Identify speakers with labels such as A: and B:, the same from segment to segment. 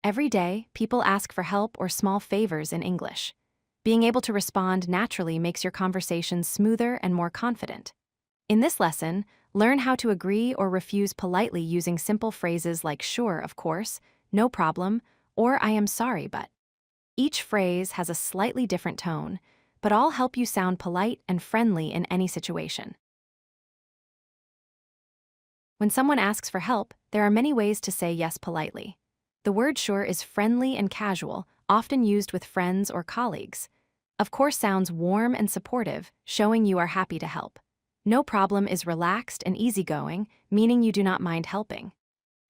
A: Every day, people ask for help or small favors in English. Being able to respond naturally makes your conversations smoother and more confident. In this lesson, learn how to agree or refuse politely using simple phrases like sure, of course, no problem, or I am sorry, but. Each phrase has a slightly different tone, but all help you sound polite and friendly in any situation. When someone asks for help, there are many ways to say yes politely. The word sure is friendly and casual, often used with friends or colleagues. Of course sounds warm and supportive, showing you are happy to help. No problem is relaxed and easygoing, meaning you do not mind helping.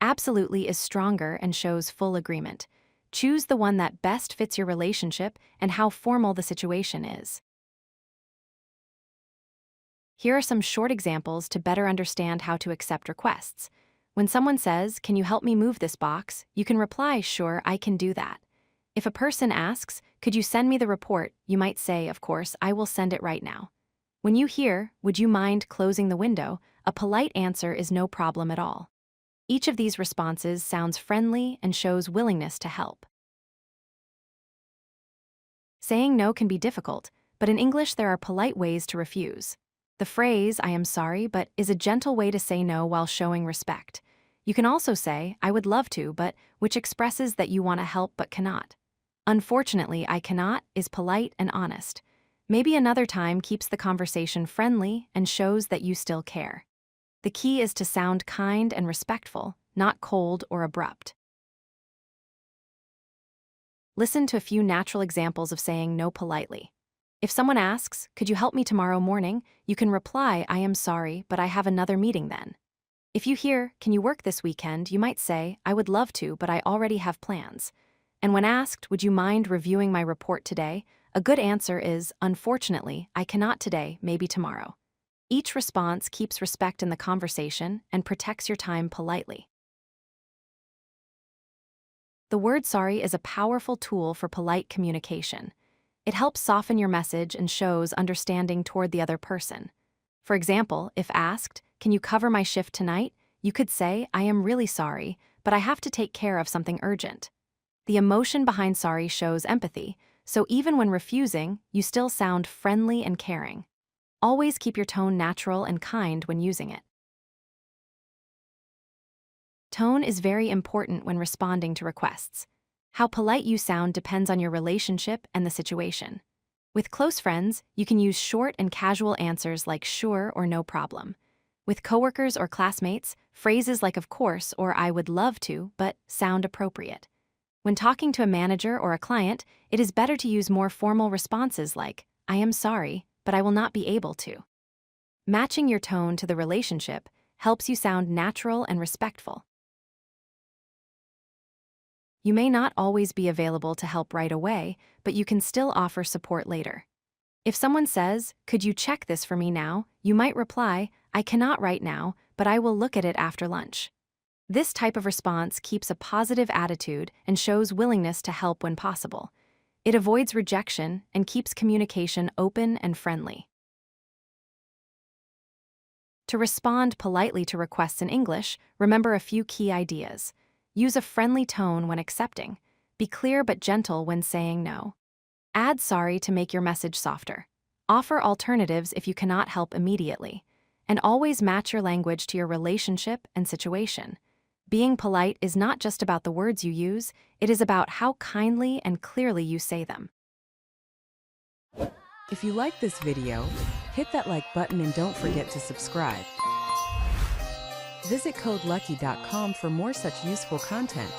A: Absolutely is stronger and shows full agreement. Choose the one that best fits your relationship and how formal the situation is. Here are some short examples to better understand how to accept requests. When someone says, "Can you help me move this box?" you can reply, "Sure, I can do that." If a person asks, "Could you send me the report?" you might say, "Of course, I will send it right now." When you hear, "Would you mind closing the window?" a polite answer is no problem at all. Each of these responses sounds friendly and shows willingness to help. Saying no can be difficult, but in English there are polite ways to refuse. The phrase, "I am sorry, but," is a gentle way to say no while showing respect. You can also say, "I would love to, but," which expresses that you want to help but cannot. "Unfortunately, I cannot," is polite and honest. Maybe another time keeps the conversation friendly and shows that you still care. The key is to sound kind and respectful, not cold or abrupt. Listen to a few natural examples of saying no politely. If someone asks, "Could you help me tomorrow morning?" you can reply, "I am sorry, but I have another meeting then." If you hear, "Can you work this weekend?" you might say, "I would love to, but I already have plans." And when asked, "Would you mind reviewing my report today?" a good answer is, "Unfortunately, I cannot today, maybe tomorrow." Each response keeps respect in the conversation and protects your time politely. The word sorry is a powerful tool for polite communication. It helps soften your message and shows understanding toward the other person. For example, if asked, "Can you cover my shift tonight?" you could say, "I am really sorry, but I have to take care of something urgent." The emotion behind sorry shows empathy, so even when refusing, you still sound friendly and caring. Always keep your tone natural and kind when using it. Tone is very important when responding to requests. How polite you sound depends on your relationship and the situation. With close friends, you can use short and casual answers like sure or no problem. With coworkers or classmates, phrases like of course or I would love to, but sound appropriate. When talking to a manager or a client, it is better to use more formal responses like, "I am sorry, but I will not be able to." Matching your tone to the relationship helps you sound natural and respectful. You may not always be available to help right away, but you can still offer support later. If someone says, "Could you check this for me now?" you might reply, "I cannot right now, but I will look at it after lunch." This type of response keeps a positive attitude and shows willingness to help when possible. It avoids rejection and keeps communication open and friendly. To respond politely to requests in English, remember a few key ideas. Use a friendly tone when accepting. Be clear but gentle when saying no. Add sorry to make your message softer. Offer alternatives if you cannot help immediately. And always match your language to your relationship and situation. Being polite is not just about the words you use, it is about how kindly and clearly you say them.
B: If you like this video, hit that like button and don't forget to subscribe. Visit codelucky.com for more such useful content.